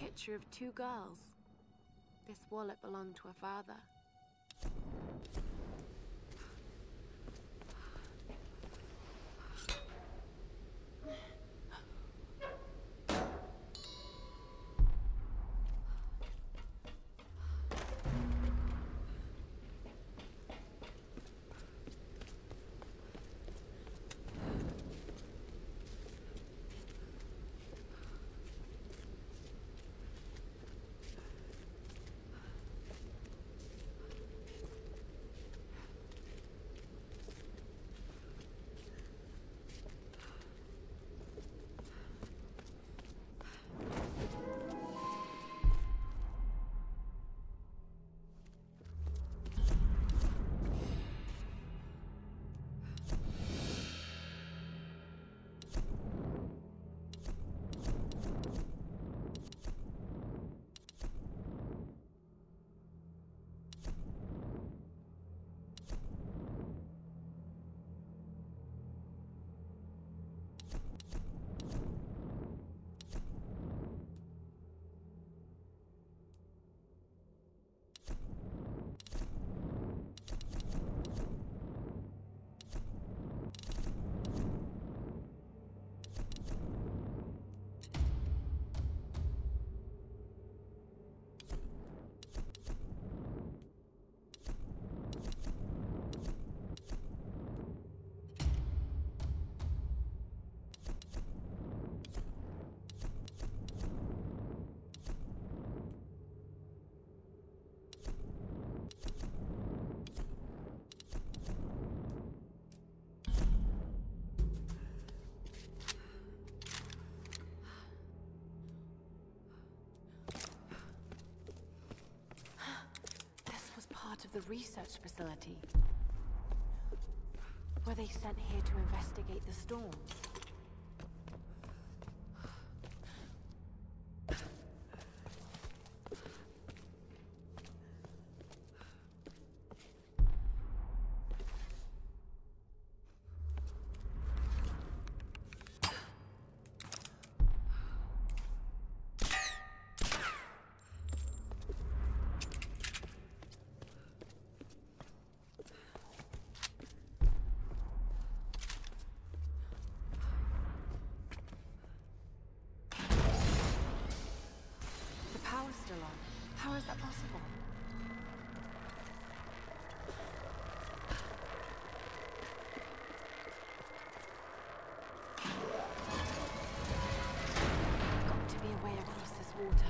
picture of two girls. This wallet belonged to her father. Part of the research facility. Were they sent here to investigate the storms? Power's still on. How is that possible? Got to be a way across this water.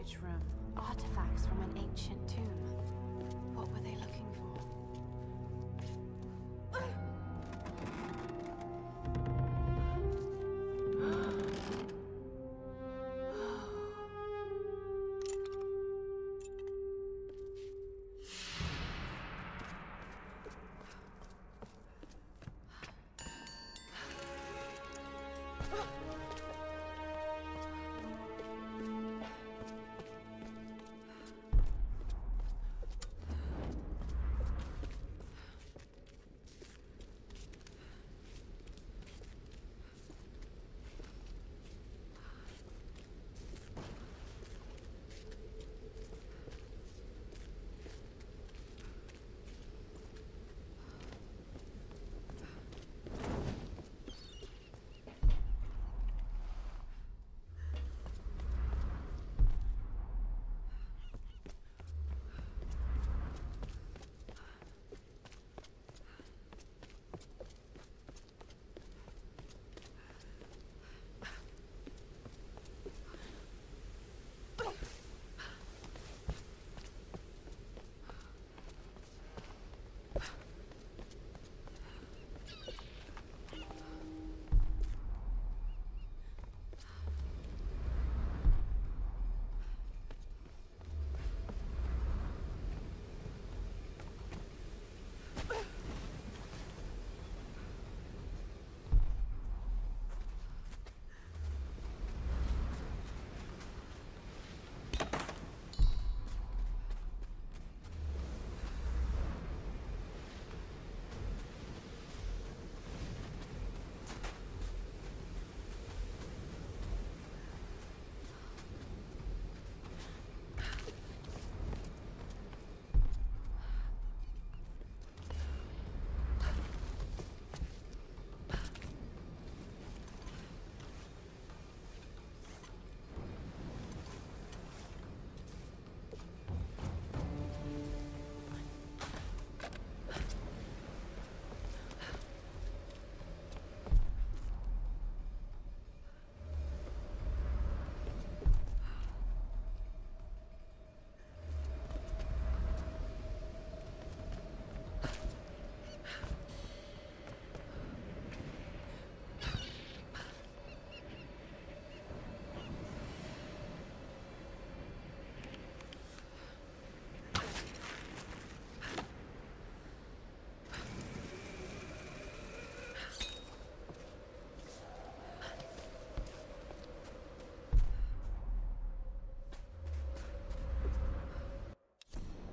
storage room. Artifacts from an ancient tomb. What were they looking for?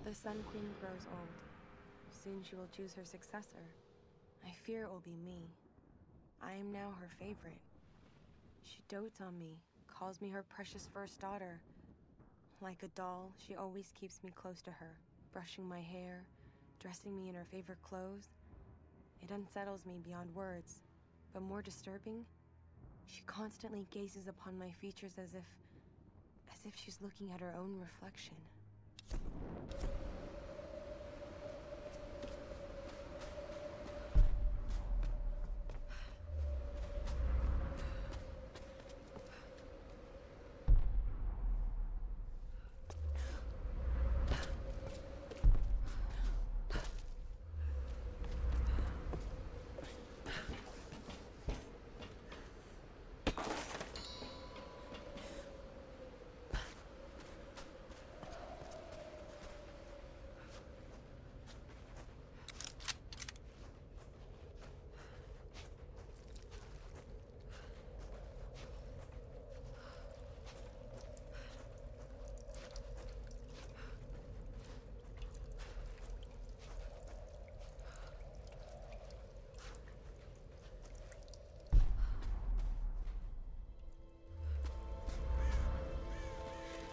The Sun Queen grows old. Soon she will choose her successor. I fear it will be me. I am now her favorite. She dotes on me, calls me her precious first daughter. Like a doll, she always keeps me close to her, brushing my hair, dressing me in her favorite clothes. It unsettles me beyond words, but more disturbing, she constantly gazes upon my features as if she's looking at her own reflection.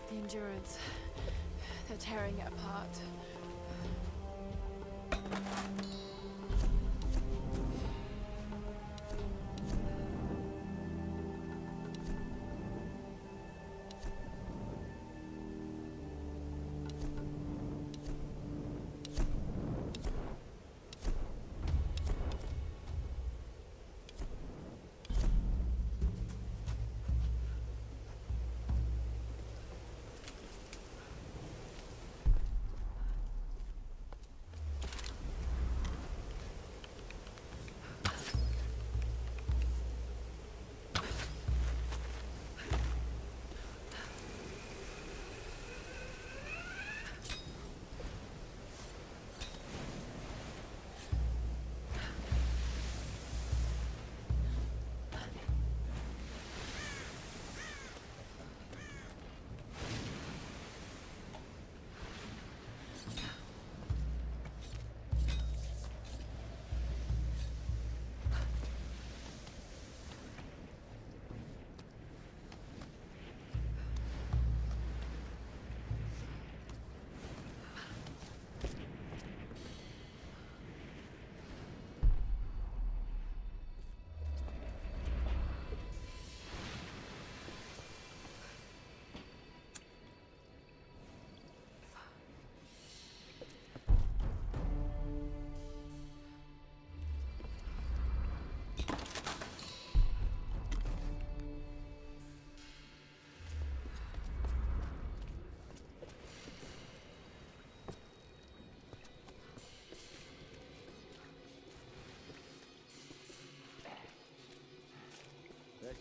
The Endurance. They're tearing it apart.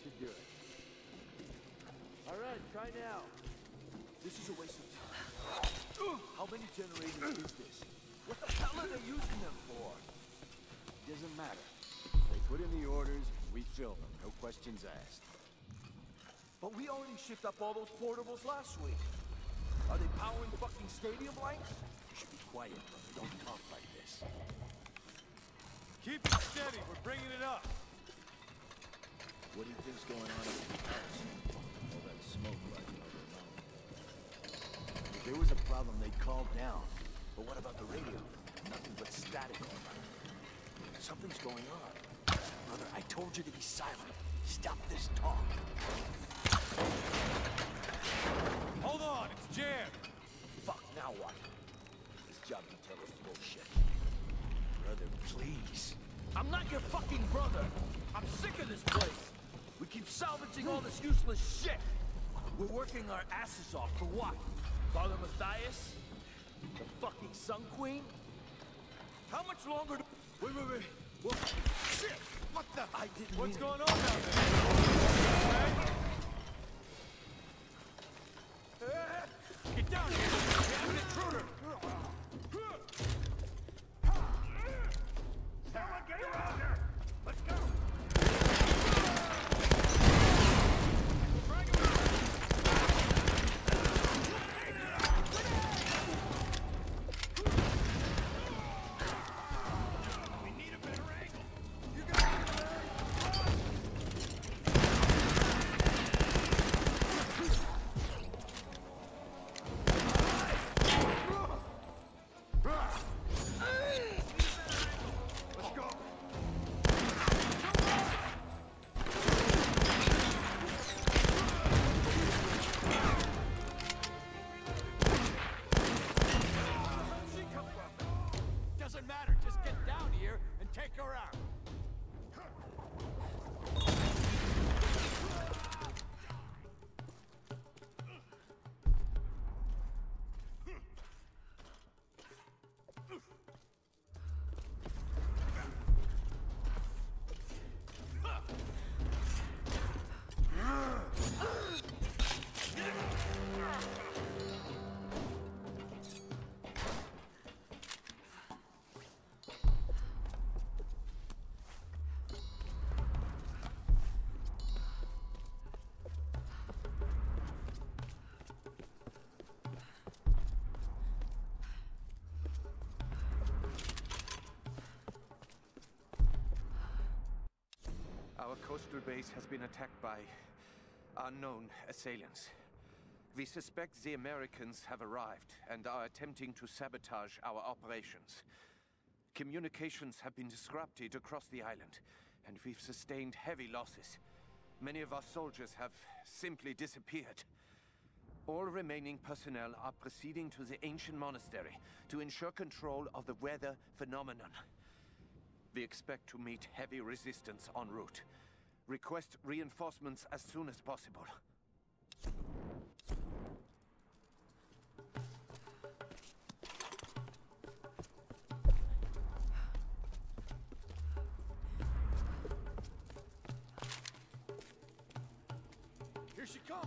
should do it. All right, try now. This is a waste of time. How many generators is this? What the hell are they using them for? Doesn't matter. They put in the orders, we fill them. No questions asked. But we already shipped up all those portables last week. Are they powering fucking stadium lights? You should be quiet, brother. Don't talk like this. Keep it steady. We're bringing it up. What do you think's going on in the house? All that smoke rising over the mountain. If there was a problem, they'd call down. But what about the radio? Nothing but static all around. Something's going on. Brother, I told you to be silent. Stop this talk. Hold on, it's jammed. Fuck, now what? This job detail is bullshit. Brother, please. I'm not your fucking brother. I'm sick of this place. We keep salvaging all this useless shit. We're working our asses off for what? Father Matthias? The fucking Sun Queen? How much longer do... Wait. What? Shit! What the... I didn't What's mean going it. on down there? Get down here! We have an intruder! Someone get around her! Let's go! We need a better angle! You got it! Let's go! Where'd she come from? Doesn't matter, just get down here and take her out. Our coastal base has been attacked by unknown assailants. We suspect the Americans have arrived and are attempting to sabotage our operations. Communications have been disrupted across the island, and we've sustained heavy losses. Many of our soldiers have simply disappeared. All remaining personnel are proceeding to the ancient monastery to ensure control of the weather phenomenon. We expect to meet heavy resistance en route. Request reinforcements as soon as possible. Here she comes!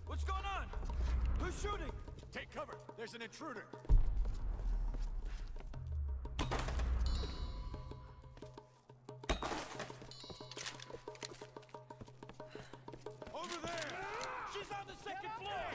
What's going on? Who's shooting? Take cover. There's an intruder. Over there! She's on the second floor!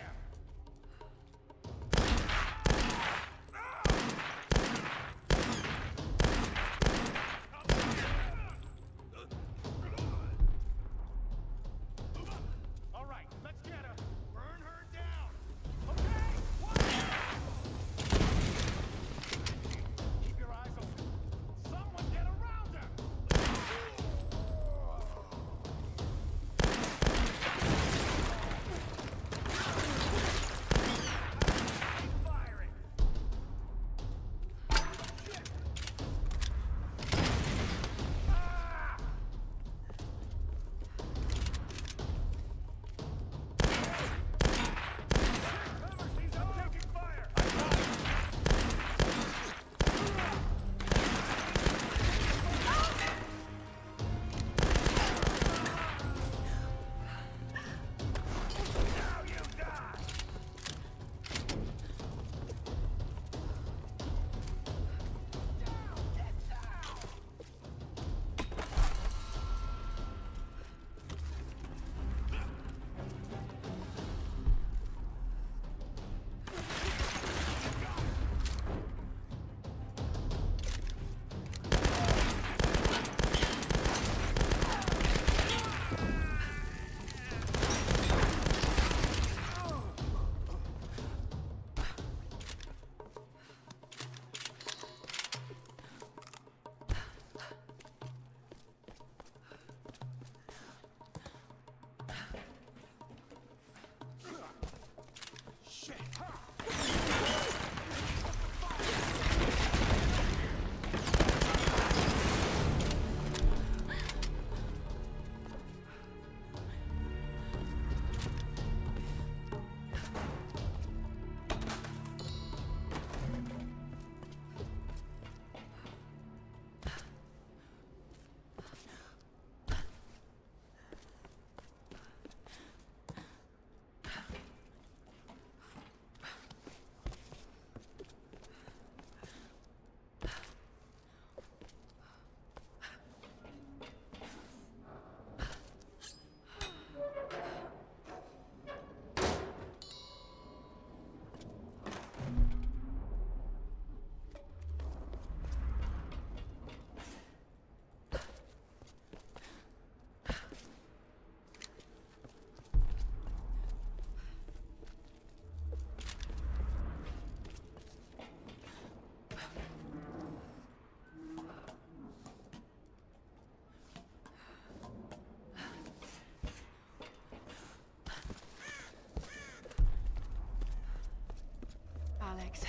Alex.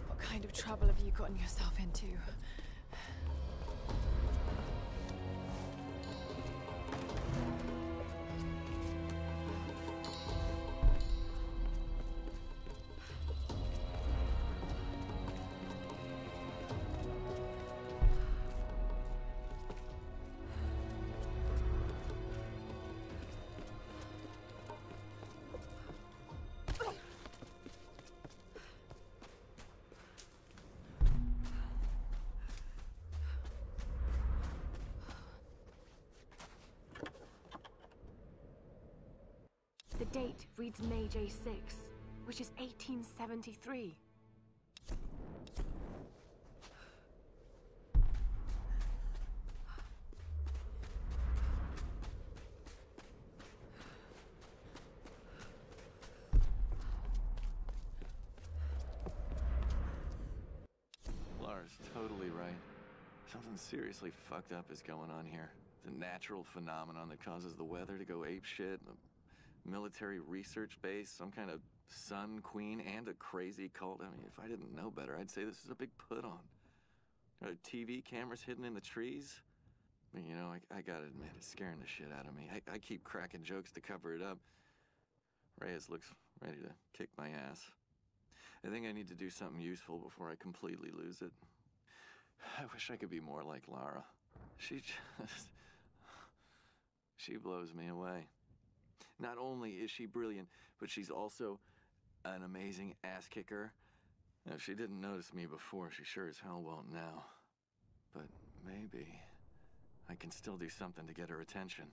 What kind of trouble have you gotten yourself into? The date reads May J6, which is 1873. Lara's totally right. Something seriously fucked up is going on here. The natural phenomenon that causes the weather to go apeshit. Military research base, some kind of sun queen, and a crazy cult. I mean, if I didn't know better, I'd say this is a big put-on. There are TV cameras hidden in the trees. I mean, you know, I gotta admit, it's scaring the shit out of me. I keep cracking jokes to cover it up. Reyes looks ready to kick my ass. I think I need to do something useful before I completely lose it. I wish I could be more like Lara. She blows me away. Not only is she brilliant, but she's also an amazing ass-kicker. If she didn't notice me before, she sure as hell won't now. But maybe I can still do something to get her attention.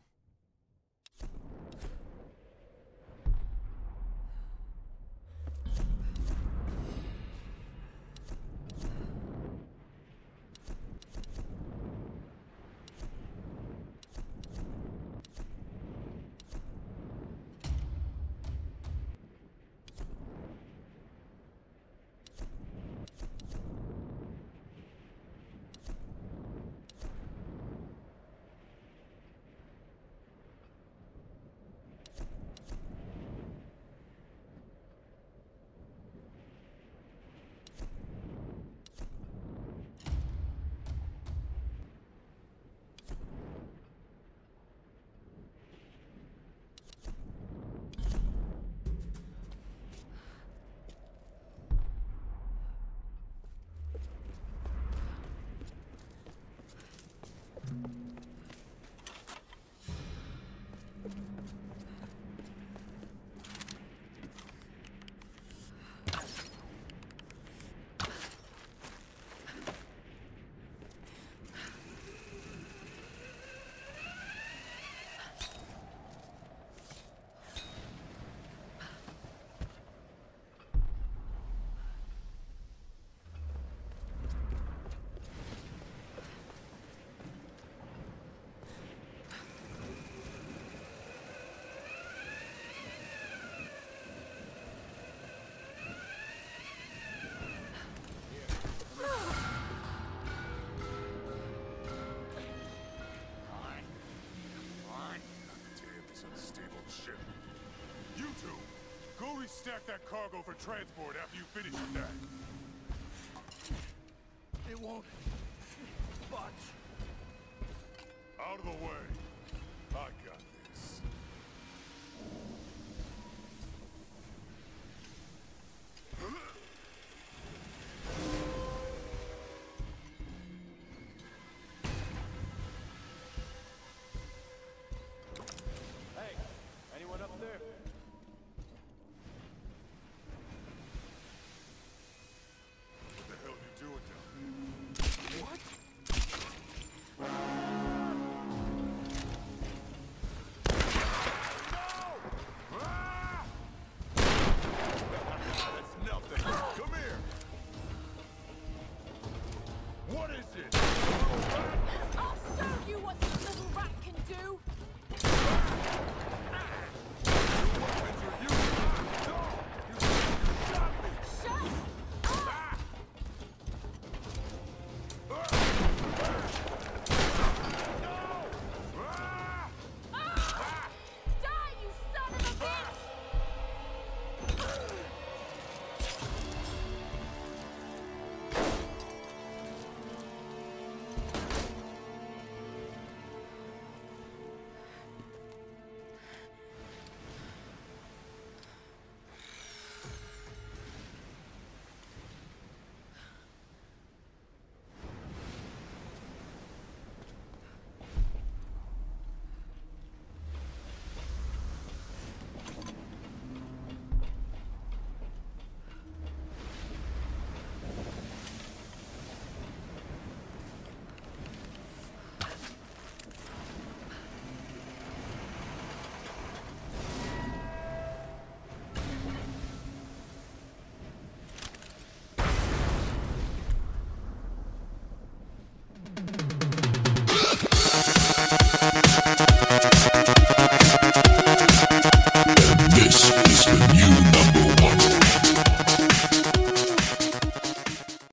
Stack that cargo for transport after you finish with that. It won't budge. Out of the way. I got this. Hey, anyone up there? I'll show you what this little rat can do!